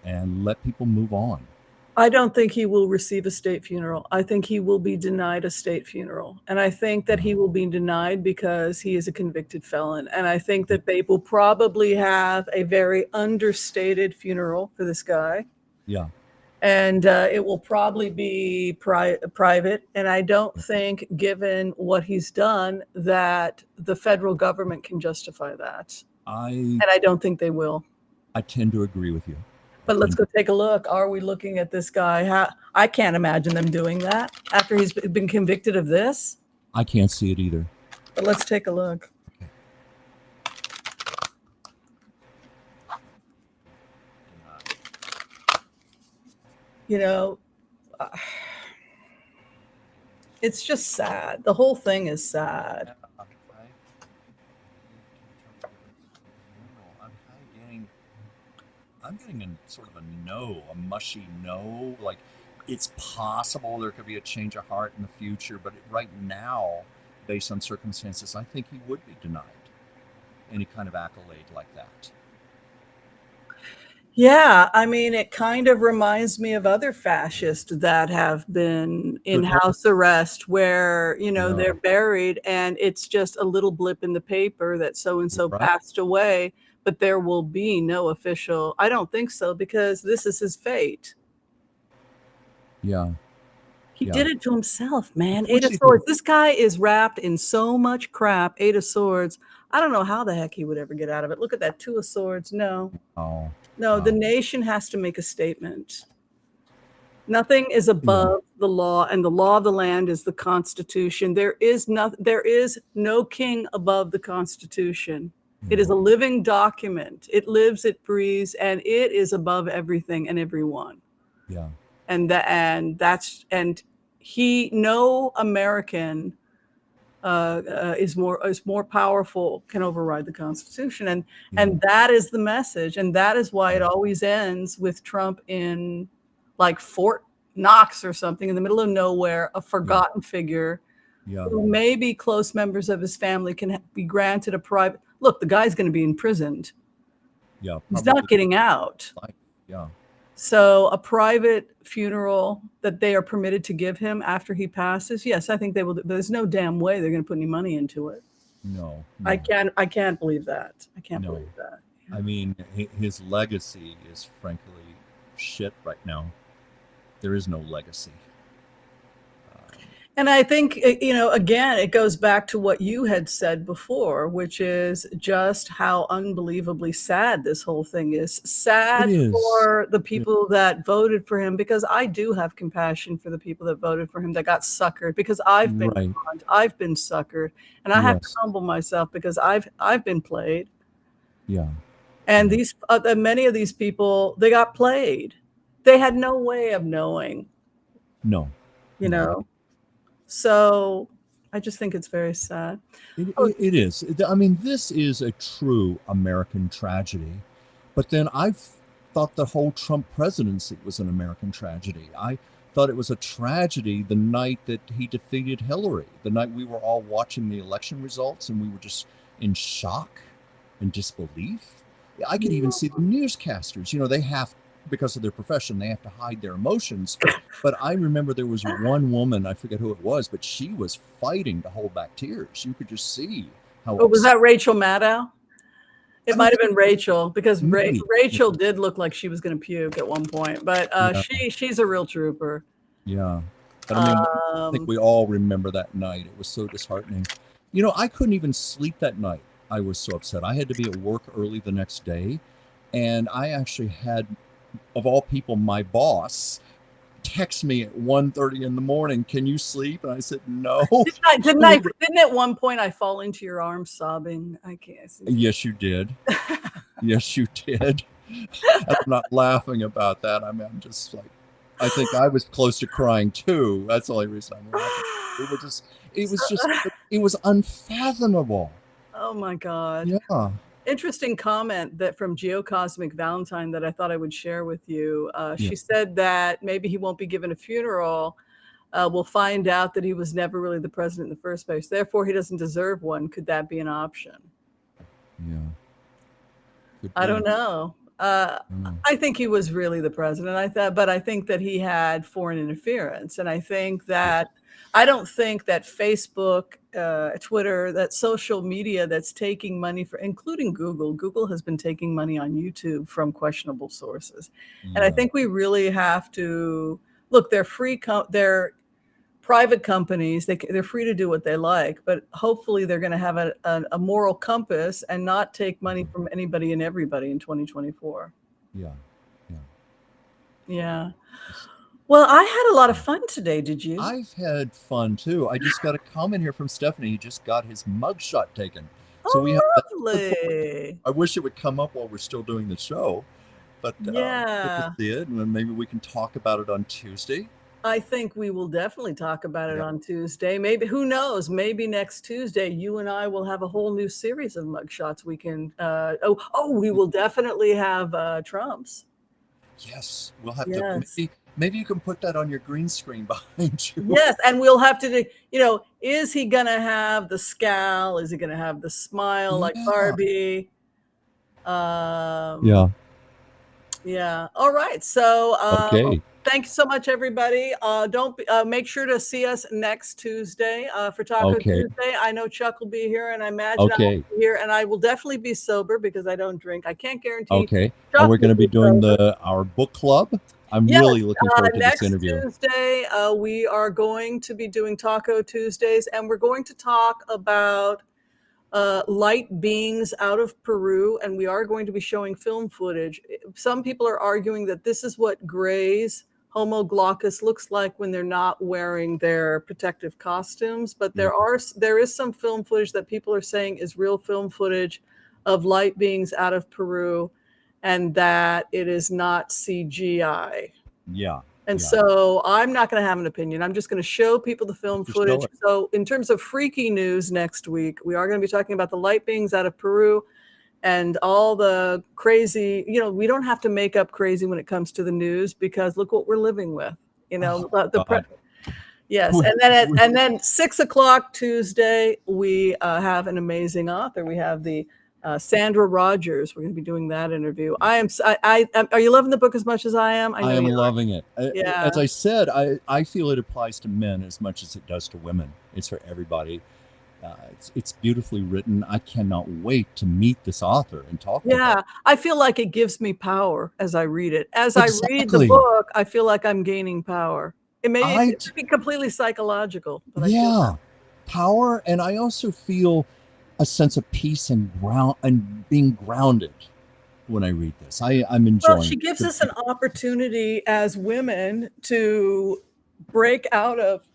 and let people move on. I don't think he will receive a state funeral. I think he will be denied a state funeral. And I think that he will be denied because he is a convicted felon. And I think that they will probably have a very understated funeral for this guy. Yeah. And it will probably be private. And I don't think, given what he's done, that the federal government can justify that. And I don't think they will. I tend to agree with you. But let's go take a look. Are we looking at this guy? I can't imagine them doing that after he's been convicted of this. I can't see it either. But let's take a look. It's just sad. The whole thing is sad. I'm getting a sort of a mushy no. Like, it's possible there could be a change of heart in the future, but right now, based on circumstances, I think he would be denied any kind of accolade like that. Yeah, I mean, it kind of reminds me of other fascists that have been in house arrest where, they're buried and it's just a little blip in the paper that so-and-so passed away. But there will be no official. I don't think so, because this is his fate. Yeah. He did it to himself, man. Eight of Swords. This guy is wrapped in so much crap. Eight of Swords. I don't know how the heck he would ever get out of it. Look at that. Two of Swords. No. Oh. No, the nation has to make a statement. Nothing is above the law, and the law of the land is the Constitution. There is no king above the Constitution. It is a living document. It lives, it breathes, and it is above everything and everyone. Yeah. No American is more powerful, can override the Constitution, and that is the message, and that is why it always ends with Trump in like Fort Knox or something in the middle of nowhere, a forgotten figure. Who maybe close members of his family can be granted a private. Look, the guy's going to be imprisoned. Yeah, he's not getting out. Yeah. So a private funeral that they are permitted to give him after he passes, yes, I think they will. There's no damn way they're going to put any money into it. No. I can't believe that. I can't believe that. I mean, his legacy is frankly shit right now. There is no legacy. And I think, again, it goes back to what you had said before, which is just how unbelievably sad this whole thing is. Sad for the people that voted for him, because I do have compassion for the people that voted for him that got suckered, because I've been conned, I've been suckered, and I have to humble myself because I've been played. Yeah. And these many of these people, they got played. They had no way of knowing. No. So I just think it's very sad. It is. I mean, this is a true American tragedy. But then I've thought the whole Trump presidency was an American tragedy. I thought it was a tragedy the night that he defeated Hillary, the night we were all watching the election results and we were just in shock and disbelief. I could even see the newscasters, they have, because of their profession, they have to hide their emotions. But I remember there was one woman, I forget who it was, but she was fighting to hold back tears. You could just see how. Oh, was that Rachel Maddow? It might have been Rachel, because Rachel did look like she was going to puke at one point. But she's a real trooper. Yeah. But I think we all remember that night. It was so disheartening. I couldn't even sleep that night. I was so upset. I had to be at work early the next day. And I actually had, of all people, my boss text me at 1:30 in the morning, "Can you sleep?" And I said, "No." Didn't at one point I fall into your arms sobbing? I can't see. Yes, you did. Yes, you did. I'm not laughing about that. I mean, I'm just like, I think I was close to crying too. That's the only reason I'm laughing. It was just It was unfathomable. Oh my God. Yeah. Interesting comment that from Geocosmic Valentine that I thought I would share with you. She Yeah. said that maybe he won't be given a funeral. We'll find out that he was never really the president in the first place. Therefore, he doesn't deserve one. Could that be an option? Yeah. I don't know. I think he was really the president. But I think that he had foreign interference, and I think that I don't think that Facebook, Twitter, that social media that's taking money for, including Google. Google has been taking money on YouTube from questionable sources, and I think we really have to look. They're free. They're private companies. They're free to do what they like, but hopefully they're going to have a moral compass and not take money from anybody and everybody in 2024. Yeah. Yeah. Well, I had a lot of fun today. Did you? I've had fun too. I just got a comment here from Stephanie. He just got his mugshot taken. So we have lovely. I wish it would come up while we're still doing the show, but yeah, it did, and maybe we can talk about it on Tuesday. I think we will definitely talk about it on Tuesday. Maybe, who knows? Maybe next Tuesday, you and I will have a whole new series of mugshots. We can. We will definitely have Trump's. Yes, we'll have to. Maybe you can put that on your green screen behind you. Yes, and we'll have to do, is he going to have the scowl? Is he going to have the smile like Barbie? Yeah. All right. So, thank you so much, everybody. Make sure to see us next Tuesday for Taco Tuesday. I know Chuck will be here, and I imagine I'll be here, and I will definitely be sober because I don't drink. I can't guarantee. Okay. And we're going to be doing our book club. I'm really looking forward to this interview. Next Tuesday, we are going to be doing Taco Tuesdays, and we're going to talk about light beings out of Peru, and we are going to be showing film footage. Some people are arguing that this is what Gray's Homo glaucus looks like when they're not wearing their protective costumes, but there is some film footage that people are saying is real film footage of light beings out of Peru, and that it is not CGI. Yeah. And so I'm not going to have an opinion. I'm just going to show people the film footage. So in terms of freaky news next week, we are going to be talking about the light beings out of Peru and all the crazy, we don't have to make up crazy when it comes to the news because look what we're living with, Yes. And then 6:00 Tuesday, we have an amazing author. We have the Sandra Rogers. We're going to be doing that interview. Are you loving the book as much as I am? I am loving it. As I said, I feel it applies to men as much as it does to women. It's for everybody. It's beautifully written. I cannot wait to meet this author and talk to her. I feel like it gives me power as I read it. As I read the book, I feel like I'm gaining power. It may be completely psychological. But power. And I also feel a sense of peace and being grounded when I read this. I'm enjoying. Well, she gives us an opportunity as women to break out of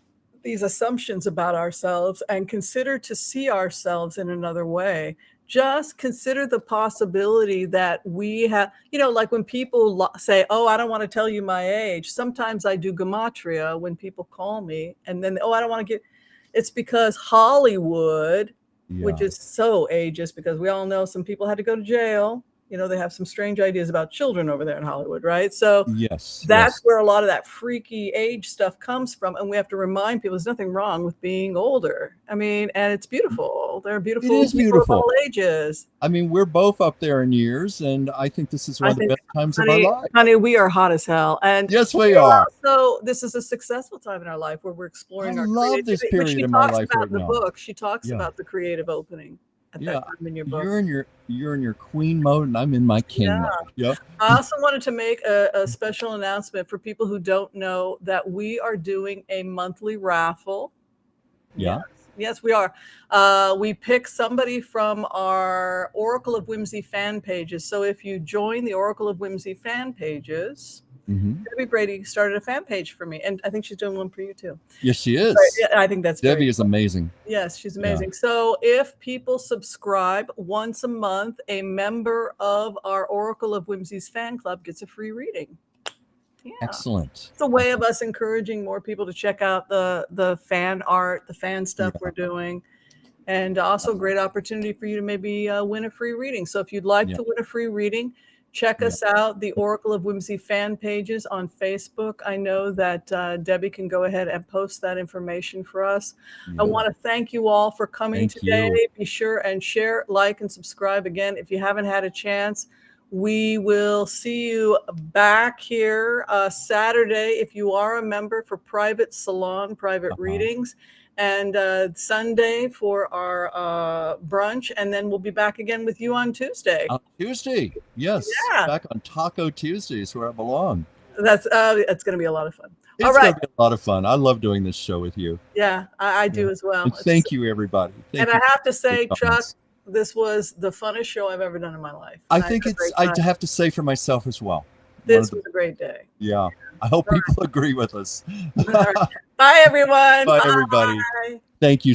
these assumptions about ourselves and consider to see ourselves in another way. Just consider the possibility that we have, like when people say, oh, I don't want to tell you my age. Sometimes I do gematria when people call me and then, I don't want to it's because Hollywood, which is so ageist because we all know some people had to go to jail. They have some strange ideas about children over there in Hollywood, right? So that's where a lot of that freaky age stuff comes from. And we have to remind people there's nothing wrong with being older. I mean, and it's beautiful. They're beautiful. It is beautiful. Of all ages. I mean, we're both up there in years, and I think this is one of the best times of our life. Honey, we are hot as hell. And yes, we are. So this is a successful time in our life where we're exploring our creativity. I love this period in my life right now. Book, she talks about the creative opening. That time in your book. You're in your queen mode and I'm in my king mode. Yeah. I also wanted to make a special announcement for people who don't know that we are doing a monthly raffle. Yeah. Yes, we are. We pick somebody from our Oracle of Whimsy fan pages. So if you join the Oracle of Whimsy fan pages, Debbie Brady started a fan page for me, and I think she's doing one for you too. Yes, she is. I think that's Debbie is amazing. Yes, she's amazing. So if people subscribe once a month, a member of our Oracle of Whimsy's fan club gets a free reading. Yeah. Excellent. It's a way of us encouraging more people to check out the fan art, the fan stuff we're doing. and also a great opportunity for you to maybe win a free reading. So if you'd like to win a free reading, check us out, the Oracle of Whimsy fan pages on Facebook. I know that Debbie can go ahead and post that information for us. I want to thank you all for coming today. Be sure and share, like, and subscribe. Again, if you haven't had a chance, we will see you back here Saturday if you are a member for private salon, private readings, and Sunday for our brunch, and then we'll be back again with you on Tuesday. Tuesday, yes, back on Taco Tuesdays where I belong. That's it's going to be a lot of fun. It's going to be a lot of fun. I love doing this show with you. Yeah, I do as well. And thank you, everybody. And I have to say, Chuck, this was the funnest show I've ever done in my life. I think I have to say for myself as well. This was a great day. Yeah. I hope people agree with us. Bye, everyone. Bye, everybody. Thank you